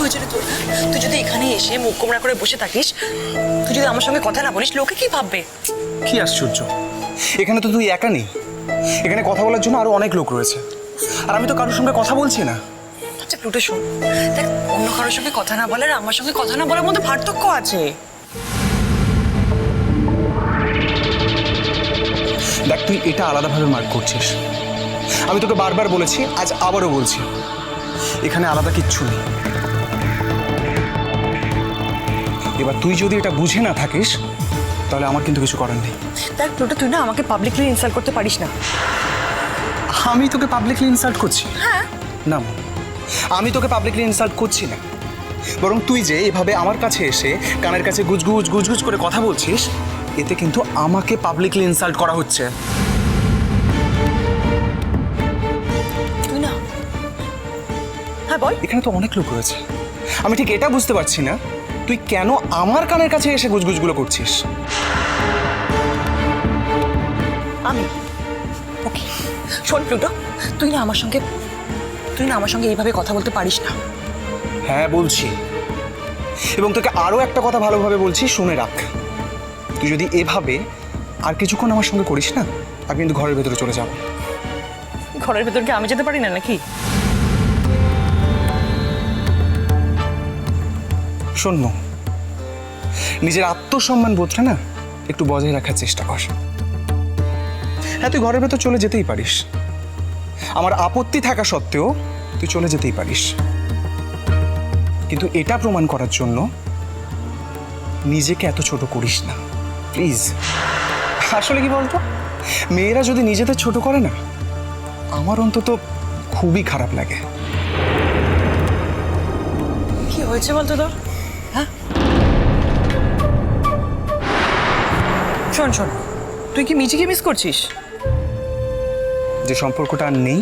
হয়েছে রে তোর? তুই যদি এখানে এসে মুখ গোমড়া করে বসে থাকিস, তুই যদি আমার সঙ্গে কথা না বলিস, লোকে কি ভাববে? কি আশ্চর্য, এখানে তো তুই একা নেই, এখানে কথা বলার জন্য আরো অনেক লোক রয়েছে, আর আমি তো কারোর সঙ্গে কথা বলছি না। আচ্ছা প্লুটো শোন, দেখ অন্য কারোর সঙ্গে কথা না বলার আমার সঙ্গে কথা না বলার মধ্যে পার্থক্য আছে। দেখ তুই এটা আলাদাভাবে মার্ক করছিস। আমি তোকে বারবার বলেছি, আজ আবারও বলছি, এখানে আলাদা কিচ্ছু নেই। এবার তুই যদি এটা বুঝে না থাকিস তাহলে আমার কিন্তু কিছু করার নেই। দেখ প্লুটো, তুই না আমাকে পাবলিকলি ইনসাল্ট করতে পারিস না। আমি তোকে পাবলিকলি ইনসাল্ট করছি? হ্যাঁ। না, আমি তোকে পাবলিকলি ইনসাল্ট করছি না, বরং তুই যে এভাবে আমার কাছে এসে কানের কাছে গুজগুজ গুজগুজ করে কথা বলছিস, এতে কিন্তু আমাকে পাবলিকলি ইনসাল্ট করা হচ্ছে। তুই না, হ্যাঁ বল। এখানে তো অনেক লোক রয়েছে, আমি ঠিক এটা বুঝতে পারছি না তুই কেন আমার কানের কাছে এসে গুজগুজগুলো করছিস। আমি ওকে শোন প্লুটো, তুই না আমার সঙ্গে এইভাবে কথা বলতে পারিস না। হ্যাঁ বলছি, এবং তোকে আরো একটা কথা ভালোভাবে বলছি, শুনে রাখ। তুই যদি এভাবে আর কিছুক্ষণ আমার সঙ্গে করিস না, আমি কিন্তু ঘরের ভেতরে চলে যাব। ঘরের ভেতর কি আমি যেতে পারি না নাকি? শোন মো, নিজের আত্মসম্মান বোধটা না একটু বজায় রাখার চেষ্টা কর। হ্যাঁ, তুই ঘরের ভেতর চলে যেতেই পারিস, আমার আপত্তি থাকা সত্ত্বেও তুই চলে যেতেই পারিস, কিন্তু এটা প্রমাণ করার জন্য নিজেকে এত ছোট করিস না প্লিজ। আসলে কি বলতো, মেয়েরা যদি নিজেদের ছোট করে না, আমার অন্তত খুবই খারাপ লাগে। কি হয়েছে বলতো তোর? হ্যাঁ শোন শোন, তুই কি মিচিকে মিস করছিস? যে সম্পর্কটা আর নেই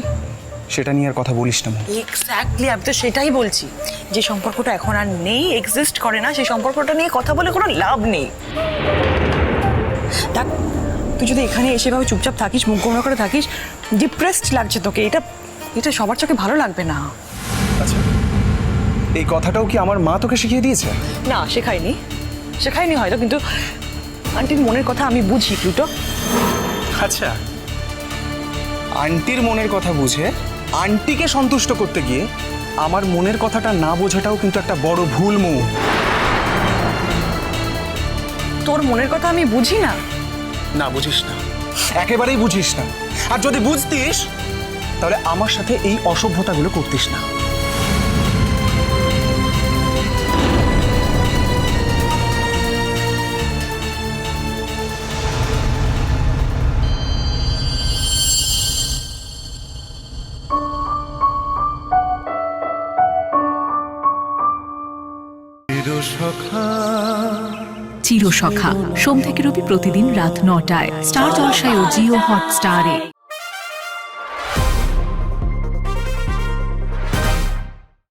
সেটা নিয়ে আর কথা বলিস না। এক্স্যাক্টলি, আমি তো সেটাই বলছি, যে সম্পর্কটা এখন আর নেই, এক্সিস্ট করে না, সেই সম্পর্কটা নিয়ে কথা বলে কোনো লাভ নেই। দেখ, তুই যদি এখানে এসে ভাবে চুপচাপ থাকিস, মুখ গোমড়া করে থাকিস, ডিপ্রেসড লাগছে তোকে, এটা সবার চোখে ভালো লাগবে না। আচ্ছা, এই কথাটাও কি আমার মা তোকে শিখিয়ে দিয়েছে? না, শেখায়নি হয়তো, কিন্তু আন্টির মনের কথা আমি বুঝি প্লুটো। আচ্ছা, আন্টির মনের কথা বুঝে আন্টিকে সন্তুষ্ট করতে গিয়ে আমার মনের কথাটা না বোঝাটাও কিন্তু একটা বড় ভুল মৌ। তোর মনের কথা আমি বুঝি না? না, বুঝিস না, একেবারেই বুঝিস না। আর যদি বুঝতিস তাহলে আমার সাথে এই অসভ্যতাগুলো করতিস না। চিরসখা সোম থেকে রবি প্রতিদিন রাত ৯টায় স্টার জলসায় ও জিও হটস্টারে।